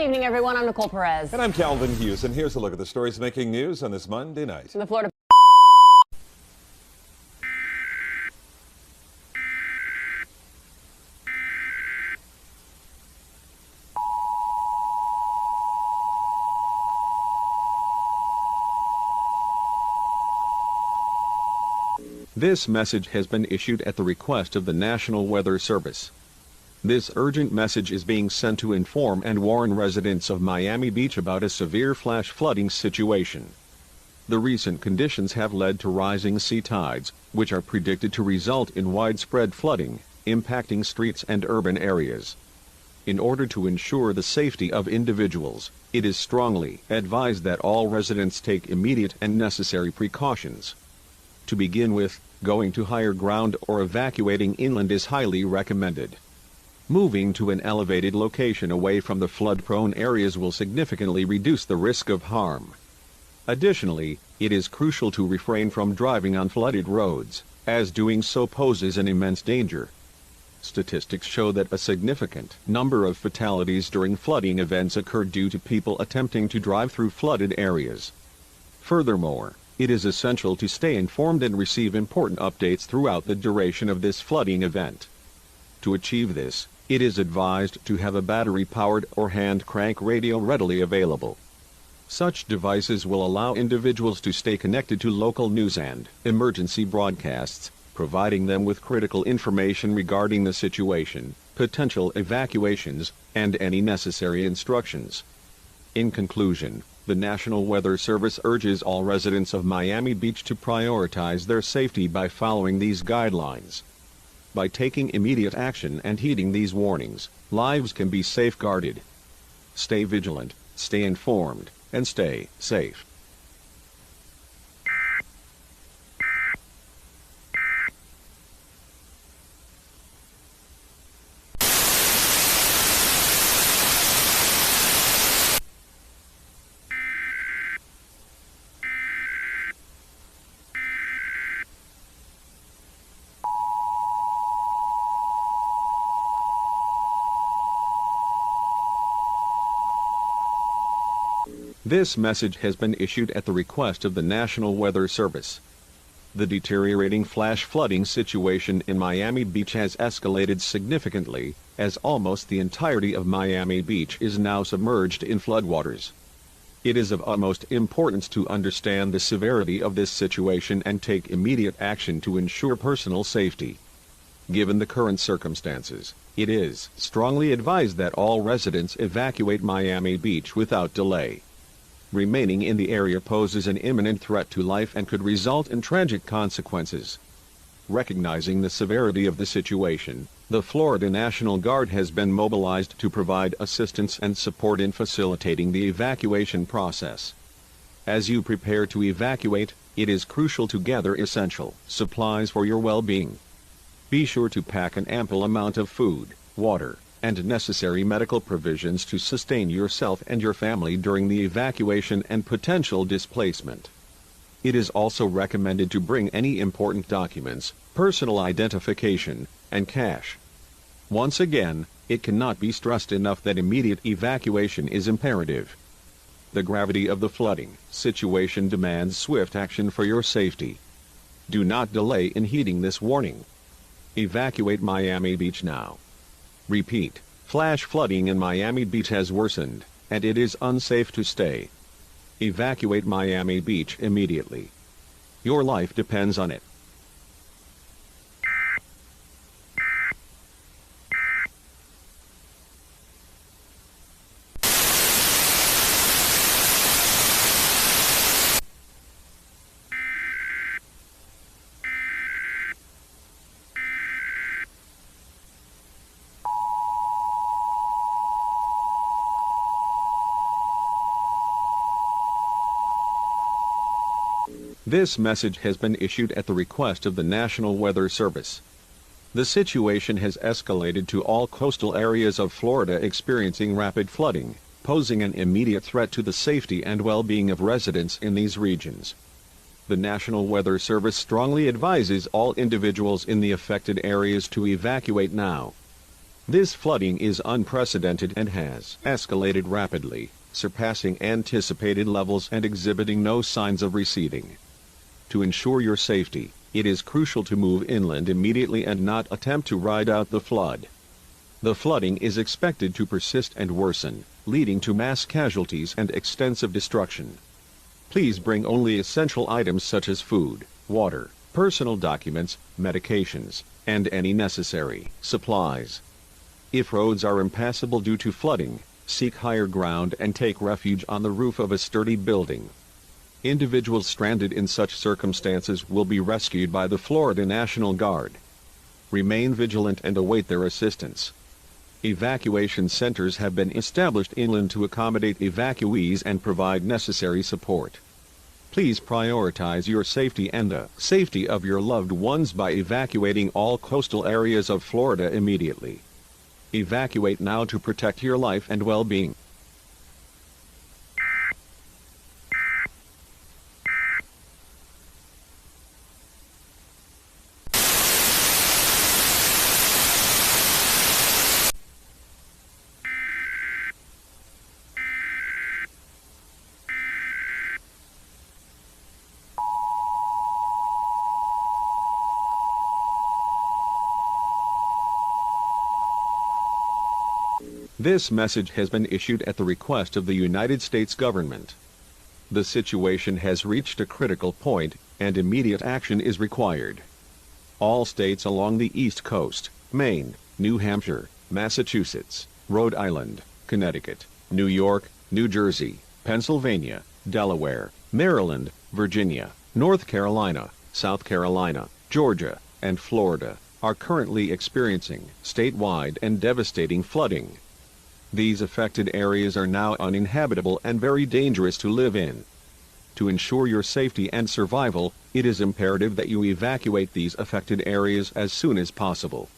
evening, everyone. I'm Nicole Perez. And I'm Calvin Hughes, and here's a look at the stories making news on this Monday night. The Florida This message has been issued at the request of the National Weather Service. This urgent message is being sent to inform and warn residents of Miami Beach about a severe flash flooding situation. The recent conditions have led to rising sea tides, which are predicted to result in widespread flooding, impacting streets and urban areas. In order to ensure the safety of individuals, it is strongly advised that all residents take immediate and necessary precautions. To begin with, going to higher ground or evacuating inland is highly recommended. Moving to an elevated location away from the flood-prone areas will significantly reduce the risk of harm. Additionally, it is crucial to refrain from driving on flooded roads, as doing so poses an immense danger. Statistics show that a significant number of fatalities during flooding events occur due to people attempting to drive through flooded areas. Furthermore, it is essential to stay informed and receive important updates throughout the duration of this flooding event. To achieve this, it is advised to have a battery-powered or hand-crank radio readily available. Such devices will allow individuals to stay connected to local news and emergency broadcasts, providing them with critical information regarding the situation, potential evacuations, and any necessary instructions. In conclusion, the National Weather Service urges all residents of Miami Beach to prioritize their safety by following these guidelines. By taking immediate action and heeding these warnings, lives can be safeguarded. Stay vigilant, stay informed, and stay safe. This message has been issued at the request of the National Weather Service. The deteriorating flash flooding situation in Miami Beach has escalated significantly, as almost the entirety of Miami Beach is now submerged in floodwaters. It is of utmost importance to understand the severity of this situation and take immediate action to ensure personal safety. Given the current circumstances, it is strongly advised that all residents evacuate Miami Beach without delay. Remaining in the area poses an imminent threat to life and could result in tragic consequences. Recognizing the severity of the situation, the Florida National Guard has been mobilized to provide assistance and support in facilitating the evacuation process. As you prepare to evacuate, it is crucial to gather essential supplies for your well-being. Be sure to pack an ample amount of food, water, and necessary medical provisions to sustain yourself and your family during the evacuation and potential displacement. It is also recommended to bring any important documents, personal identification, and cash. Once again, it cannot be stressed enough that immediate evacuation is imperative. The gravity of the flooding situation demands swift action for your safety. Do not delay in heeding this warning. Evacuate Miami Beach now. Repeat, flash flooding in Miami Beach has worsened, and it is unsafe to stay. Evacuate Miami Beach immediately. Your life depends on it. This message has been issued at the request of the National Weather Service. The situation has escalated to all coastal areas of Florida experiencing rapid flooding, posing an immediate threat to the safety and well-being of residents in these regions. The National Weather Service strongly advises all individuals in the affected areas to evacuate now. This flooding is unprecedented and has escalated rapidly, surpassing anticipated levels and exhibiting no signs of receding. To ensure your safety, it is crucial to move inland immediately and not attempt to ride out the flood. The flooding is expected to persist and worsen, leading to mass casualties and extensive destruction. Please bring only essential items such as food, water, personal documents, medications, and any necessary supplies. If roads are impassable due to flooding, seek higher ground and take refuge on the roof of a sturdy building. Individuals stranded in such circumstances will be rescued by the Florida National Guard. Remain vigilant and await their assistance. Evacuation centers have been established inland to accommodate evacuees and provide necessary support. Please prioritize your safety and the safety of your loved ones by evacuating all coastal areas of Florida immediately. Evacuate now to protect your life and well-being. This message has been issued at the request of the United States government. The situation has reached a critical point, and immediate action is required. All states along the East Coast, Maine, New Hampshire, Massachusetts, Rhode Island, Connecticut, New York, New Jersey, Pennsylvania, Delaware, Maryland, Virginia, North Carolina, South Carolina, Georgia, and Florida are currently experiencing statewide and devastating flooding. These affected areas are now uninhabitable and very dangerous to live in. To ensure your safety and survival, it is imperative that you evacuate these affected areas as soon as possible.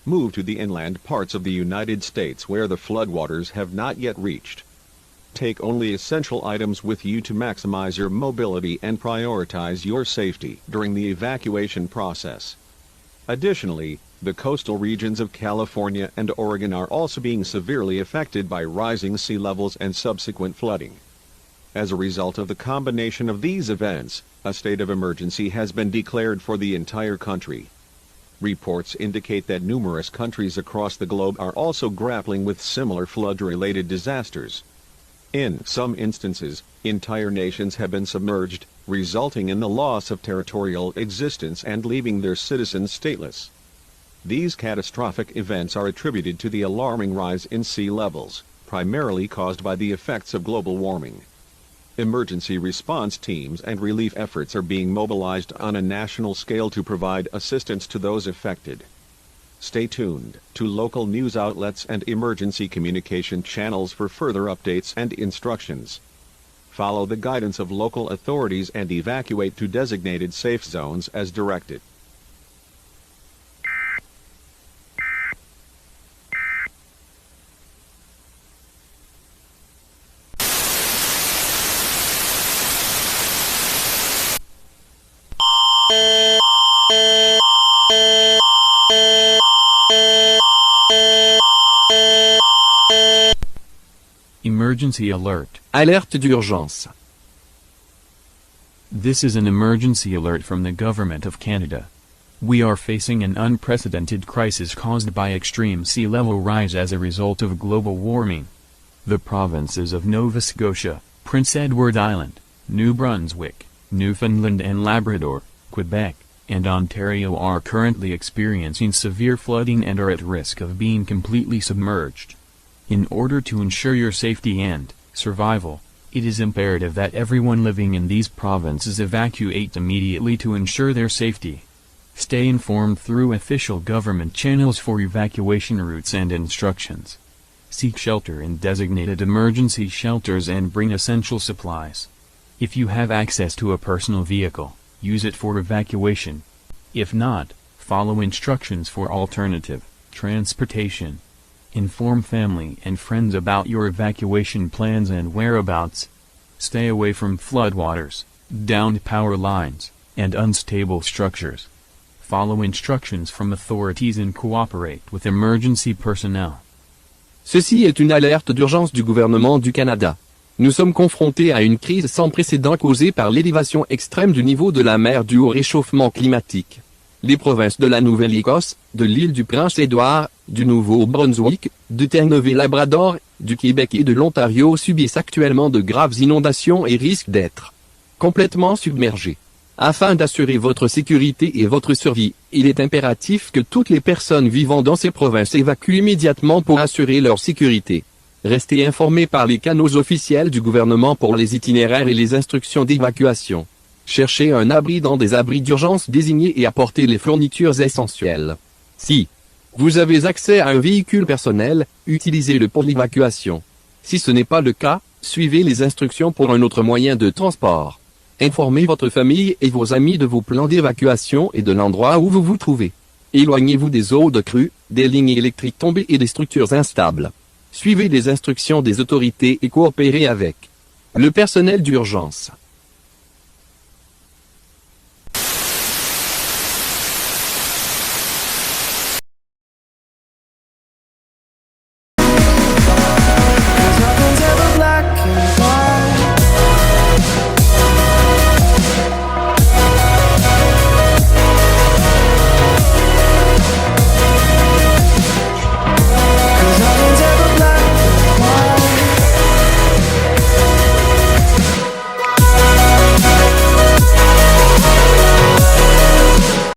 Move to the inland parts of the United States where the floodwaters have not yet reached. Take only essential items with you to maximize your mobility and prioritize your safety during the evacuation process. Additionally, the coastal regions of California and Oregon are also being severely affected by rising sea levels and subsequent flooding. As a result of the combination of these events, a state of emergency has been declared for the entire country. Reports indicate that numerous countries across the globe are also grappling with similar flood-related disasters. In some instances, entire nations have been submerged, resulting in the loss of territorial existence and leaving their citizens stateless. These catastrophic events are attributed to the alarming rise in sea levels, primarily caused by the effects of global warming. Emergency response teams and relief efforts are being mobilized on a national scale to provide assistance to those affected. Stay tuned to local news outlets and emergency communication channels for further updates and instructions. Follow the guidance of local authorities and evacuate to designated safe zones as directed. Emergency alert. Alerte d'urgence. This is an emergency alert from the Government of Canada. We are facing an unprecedented crisis caused by extreme sea level rise as a result of global warming. The provinces of Nova Scotia, Prince Edward Island, New Brunswick, Newfoundland and Labrador, Quebec, and Ontario are currently experiencing severe flooding and are at risk of being completely submerged. In order to ensure your safety and survival, it is imperative that everyone living in these provinces evacuate immediately to ensure their safety. Stay informed through official government channels for evacuation routes and instructions. Seek shelter in designated emergency shelters and bring essential supplies. If you have access to a personal vehicle, use it for evacuation. If not, follow instructions for alternative transportation. Inform family and friends about your evacuation plans and whereabouts. Stay away from floodwaters, downed power lines, and unstable structures. Follow instructions from authorities and cooperate with emergency personnel. Ceci est une alerte d'urgence du gouvernement du Canada. Nous sommes confrontés à une crise sans précédent causée par l'élévation extrême du niveau de la mer due au réchauffement climatique. Les provinces de la Nouvelle-Écosse, de l'île du Prince-Édouard, du Nouveau-Brunswick, de Terre-Neuve-et-Labrador, du Québec et de l'Ontario subissent actuellement de graves inondations et risquent d'être complètement submergées. Afin d'assurer votre sécurité et votre survie, il est impératif que toutes les personnes vivant dans ces provinces évacuent immédiatement pour assurer leur sécurité. Restez informés par les canaux officiels du gouvernement pour les itinéraires et les instructions d'évacuation. Cherchez un abri dans des abris d'urgence désignés et apportez les fournitures essentielles. Si vous avez accès à un véhicule personnel, utilisez-le pour l'évacuation. Si ce n'est pas le cas, suivez les instructions pour un autre moyen de transport. Informez votre famille et vos amis de vos plans d'évacuation et de l'endroit où vous vous trouvez. Éloignez-vous des eaux de crue, des lignes électriques tombées et des structures instables. Suivez les instructions des autorités et coopérez avec le personnel d'urgence.